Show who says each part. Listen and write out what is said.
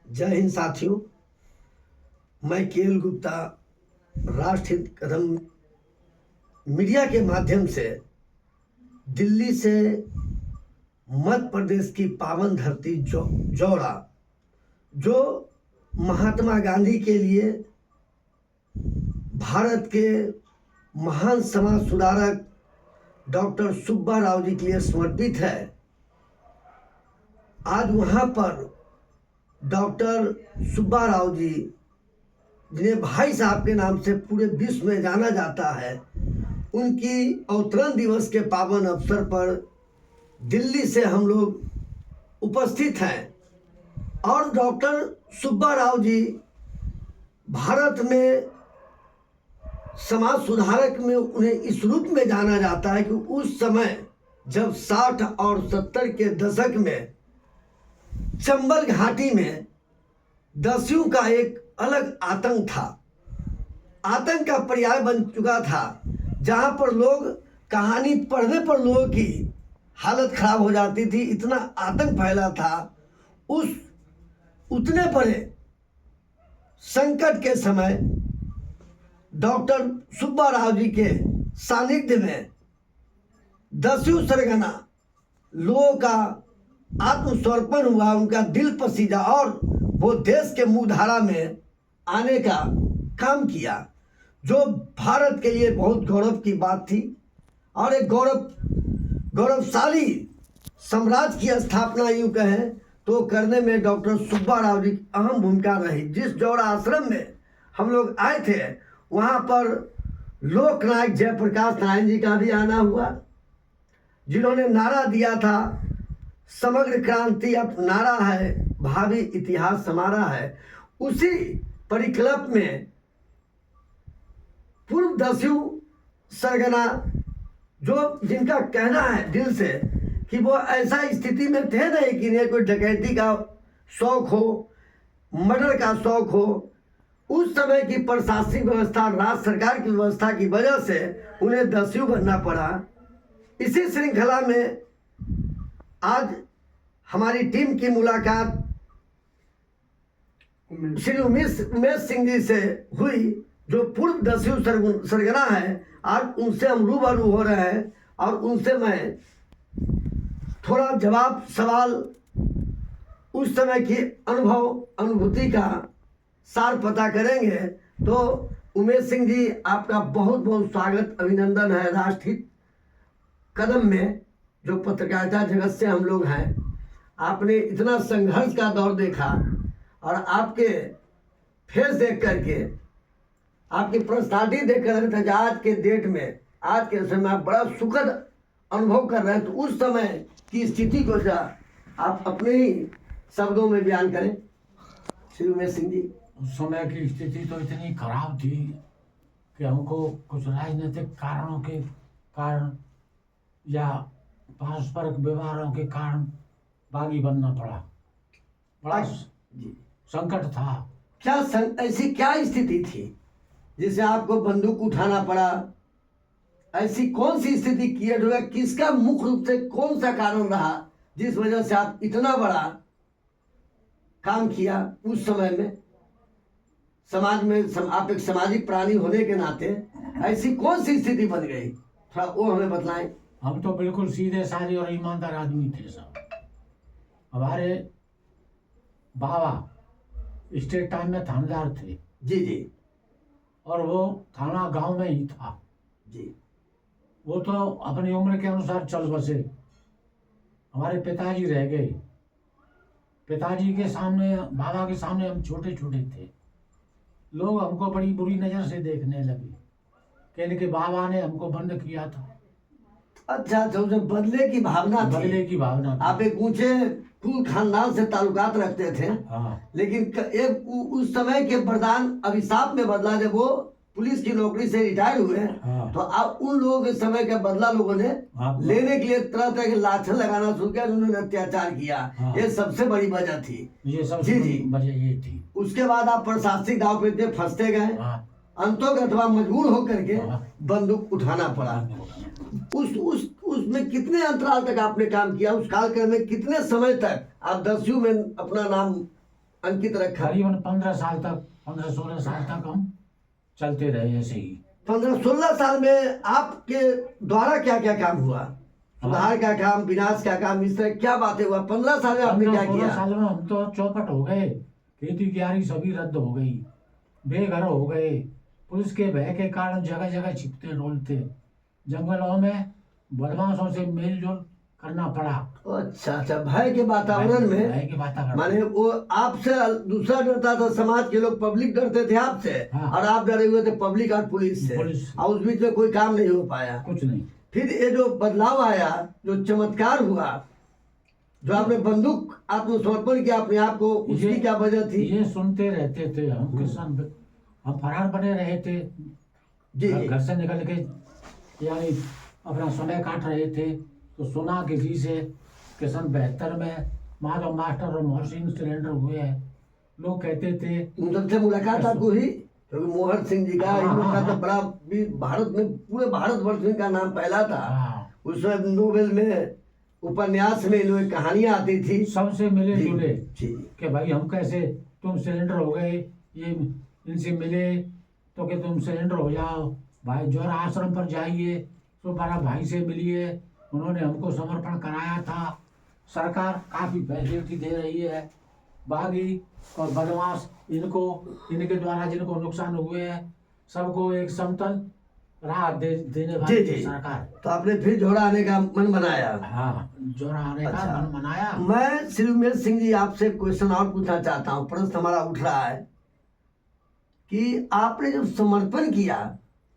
Speaker 1: जय हिंद साथियों, मैं केएल गुप्ता राष्ट्रहित कदम मीडिया के माध्यम से दिल्ली से मध्य प्रदेश की पावन धरती जौरा, जो महात्मा गांधी के लिए भारत के महान समाज सुधारक डॉक्टर सुब्बा राव जी के लिए समर्पित है। आज वहाँ पर डॉक्टर सुब्बा राव जी, जिन्हें भाई साहब के नाम से पूरे विश्व में जाना जाता है, उनकी अवतरण दिवस के पावन अवसर पर दिल्ली से हम लोग उपस्थित हैं। और डॉक्टर सुब्बा राव जी भारत में समाज सुधारक में उन्हें इस रूप में जाना जाता है कि उस समय जब 60 और 70 के दशक में चंबल घाटी में दस्युओं का एक अलग आतंक था। आतंक का पर्याय बन चुका था, जहां पर लोग कहानी पढ़ने पर लोगों की हालत खराब हो जाती थी। इतना आतंक फैला था। उस उतने बड़े संकट के समय डॉक्टर सुब्बा राव जी के सानिध्य में दस्यु सरगना लोगों का आत्मसमर्पण हुआ, उनका दिल पसीजा और वो देश के मुख्यधारा में आने का काम किया, जो भारत के लिए बहुत गौरव की बात थी। और एक गौरवशाली साम्राज्य की स्थापना यूँ कहें तो करने में डॉक्टर सुब्बा राव जी की अहम भूमिका रही। जिस जौरा आश्रम में हम लोग आए थे, वहाँ पर लोकनायक जयप्रकाश नारायण जी का भी आना हुआ, जिन्होंने नारा दिया था, समग्र क्रांति अब नारा है, भावी इतिहास हमारा है। उसी परिकल्प में पूर्व दस्यु सरगना, जो जिनका कहना है दिल से कि वो ऐसा स्थिति में थे नहीं कि इन्हें कोई डकैती का शौक हो, मर्डर का शौक हो, उस समय की प्रशासनिक व्यवस्था, राज्य सरकार की व्यवस्था की वजह से उन्हें दस्यु बनना पड़ा। इसी श्रृंखला में आज हमारी टीम की मुलाकात श्री उमेश सिंह जी से हुई, जो पूर्व दस्यु सरगना है। आज उनसे हम रूबरू हो रहे हैं और उनसे मैं थोड़ा जवाब सवाल, उस समय की अनुभूति का सार पता करेंगे। तो उमेश सिंह जी, आपका बहुत बहुत स्वागत, अभिनंदन है राष्ट्रहित कदम में, जो पत्रकारिता जगत से हम लोग हैं। आपने इतना संघर्ष का दौर देखा और आपके फेस देख करके, आपकी पर्सनालिटी देख कर आज के डेट में, आज के समय आप बड़ा सुखद अनुभव कर रहे हैं। तो उस समय की स्थिति को आप अपने ही शब्दों में बयान करें श्री उमेश सिंह जी।
Speaker 2: उस समय की स्थिति तो इतनी खराब थी कि हमको कुछ राजनीतिक कारणों के कारण या पारस्परिक व्यवहारों के कारण बागी बनना पड़ा। बड़ा संकट था।
Speaker 1: क्या ऐसी क्या स्थिति थी जिसे आपको बंदूक उठाना पड़ा? ऐसी कौन सी स्थिति क्रिएट हुआ? किसका मुख्य रूप से कौन सा कारण रहा जिस वजह से आप इतना बड़ा काम किया उस समय में? समाज में आप एक सामाजिक प्राणी होने के नाते ऐसी कौन सी स्थिति बन गई, थोड़ा वो हमें बतलाएं।
Speaker 2: हम तो बिल्कुल सीधे साधे और ईमानदार आदमी थे सब। हमारे बाबा स्टेट टाइम में थानेदार थे।
Speaker 1: जी जी।
Speaker 2: और वो थाना गांव में ही था
Speaker 1: जी।
Speaker 2: वो तो अपनी उम्र के अनुसार चल बसे। हमारे पिताजी रह गए। पिताजी के सामने, बाबा के सामने हम छोटे छोटे थे। लोग हमको बड़ी बुरी नज़र से देखने लगे कि इनके बाबा ने हमको बंद किया था।
Speaker 1: अच्छा, तो बदले की भावना थी।
Speaker 2: बदले की भावना थी।
Speaker 1: आप एक ऊंचे कुल खानदान से ताल्लुकात रखते थे।
Speaker 2: हाँ।
Speaker 1: लेकिन एक उस समय के वरदान अभिशाप में बदला, जब वो पुलिस की नौकरी से रिटायर हुए।
Speaker 2: हाँ।
Speaker 1: तो अब उन लोगों के समय का बदला लोगों ने लेने के लिए तरह तरह के लाठें लगाना शुरू किया, उन्होंने अत्याचार किया।
Speaker 2: हाँ।
Speaker 1: ये सबसे बड़ी वजह थी।
Speaker 2: ये सबसे बड़ी वजह ये थी।
Speaker 1: उसके बाद आप प्रशासनिक दाव पे फंसते गए।
Speaker 2: हाँ।
Speaker 1: अंतों अथवा मजबूर होकर के बंदूक उठाना पड़ा। उसमें कितने अंतराल तक आपने काम किया? उस कालक्रम में कितने समय तक आप दस्यु में अपना नाम अंकित रखा।
Speaker 2: करीबन 15 साल तक, 15-16 साल तक हम चलते रहे ऐसे ही।
Speaker 1: 15-16 साल में आपके द्वारा क्या क्या काम हुआ? सुधार का काम, विनाश का काम, इस तरह क्या बातें हुआ 15 साल में आपने क्या
Speaker 2: 15-16
Speaker 1: किया?
Speaker 2: साल में हम तो चौपट हो गए, खेती कियारी सभी रद्द हो गई, बेघर हो गए, पुलिस के भय के कारण जगह जगह छिपते डोलते, जंगलों में बदमाशों से मेल जोल करना पड़ा।
Speaker 1: अच्छा अच्छा, भय के वातावरण में,
Speaker 2: भय के वातावरण
Speaker 1: माने वो आपसे दूसरा डरता था, समाज के लोग, पब्लिक डरते थे आपसे,
Speaker 2: हाँ।
Speaker 1: और आप डरे हुए थे पब्लिक और पुलिस से, और उस बीच में कोई काम नहीं हो पाया।
Speaker 2: कुछ नहीं।
Speaker 1: फिर ये जो बदलाव आया, जो चमत्कार हुआ, जो आपने बंदूक आत्मसमर्पण किया अपने आप को, उसकी क्या वजह थी?
Speaker 2: ये सुनते रहते थे हम किसान, हम फरार बने रहे थे
Speaker 1: जी जी।
Speaker 2: घर से निकल के, यानी अपना समय काट रहे थे, तो सुना किसी से कि सन 72 में माधव मास्टर और मोहसिन सिलेंडर हुए हैं। लोग कहते थे,
Speaker 1: उनसे मुलाकात आपको हुई? क्योंकि मोहन सिंह जी का, इन लोग का तो बड़ा भी भारत में, पूरे भारतवर्ष में इनका नाम पहला था।
Speaker 2: हाँ,
Speaker 1: उसमें नोबेल में उपन्यास में इन लोगों की कहानियां आती थी।
Speaker 2: सबसे मिले
Speaker 1: जी,
Speaker 2: जुले
Speaker 1: जी।
Speaker 2: कि भाई हम कैसे, तुम सिलेंडर हो गए, ये इनसे मिले तो कि तुम सिलेंडर हो जाओ, भाई जोरा आश्रम पर जाइए तो बड़ा भाई से मिलिए, उन्होंने हमको समर्पण कराया था। सरकार काफ़ी फैसिलिटी दे रही है, बागी और बदमाश इनको, इनके द्वारा जिनको नुकसान हुए हैं सबको एक समतल राहत देने
Speaker 1: जी
Speaker 2: वाली
Speaker 1: जी।
Speaker 2: सरकार।
Speaker 1: तो आपने फिर जोड़ा आने का मन बनाया?
Speaker 2: हाँ, जोरा आने का
Speaker 1: अच्छा।
Speaker 2: मन बनाया।
Speaker 1: मैं श्री उमेश सिंह जी आपसे क्वेश्चन और पूछना चाहता हूँ, प्रश्न हमारा उठ रहा है कि आपने जब समर्पण किया